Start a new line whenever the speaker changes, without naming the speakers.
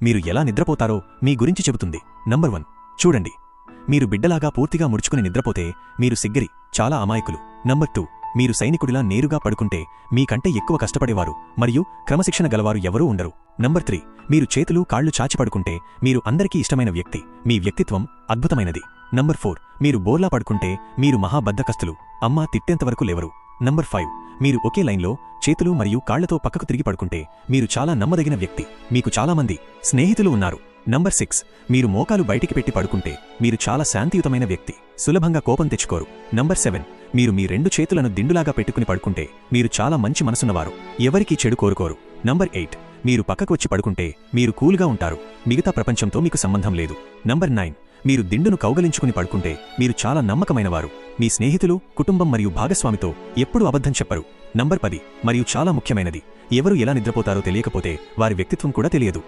మీరు ఎలా నిద్రపోతారో మీ గురించి చెబుతుంది. నంబర్ 1. చూడండి, మీరు బిడ్డలాగా పూర్తిగా ముడుచుకుని నిద్రపోతే మీరు సిగ్గరి, చాలా అమాయకులు. నంబర్ 2. మీరు సైనికుడిలా నేరుగా పడుకుంటే మీకంటే ఎక్కువ కష్టపడేవారు మరియు క్రమశిక్షణ గలవారు ఎవరూ ఉండరు. నంబర్ 3. మీరు చేతులు కాళ్లు చాచి పడుకుంటే మీరు అందరికీ ఇష్టమైన వ్యక్తి, మీ వ్యక్తిత్వం అద్భుతమైనది. నంబర్ 4. మీరు బోర్లా పడుకుంటే మీరు మహాబద్ధకస్తులు, అమ్మా తిట్టేంతవరకు లేవరు. నంబర్ 5. మీరు ఒకే లైన్లో చేతులు మరియు కాళ్లతో పక్కకు తిరిగి పడుకుంటే మీరు చాలా నమ్మదగిన వ్యక్తి, మీకు చాలామంది స్నేహితులు ఉన్నారు. నంబర్ 6. మీరు మోకాలు బయటికి పెట్టి పడుకుంటే మీరు చాలా శాంతియుతమైన వ్యక్తి, సులభంగా కోపం తెచ్చుకోరు. నంబర్ 7. మీరు మీ 2 చేతులను దిండులాగా పెట్టుకుని పడుకుంటే మీరు చాలా మంచి మనసున్నవారు, ఎవరికీ చెడు కోరుకోరు. నంబర్ 8. మీరు పక్కకు వచ్చి పడుకుంటే మీరు కూల్గా ఉంటారు, మిగతా ప్రపంచంతో మీకు సంబంధం లేదు. నంబర్ 9. మీరు దిండును కౌగలించుకుని పడుకుంటే మీరు చాలా నమ్మకమైనవారు, మీ స్నేహితులు, కుటుంబం మరియు భాగస్వామితో ఎప్పుడూ అబద్ధం చెప్పరు. నంబర్ 10. మరియు చాలా ముఖ్యమైనది, ఎవరు ఎలా నిద్రపోతారో తెలియకపోతే వారి వ్యక్తిత్వం కూడా తెలియదు.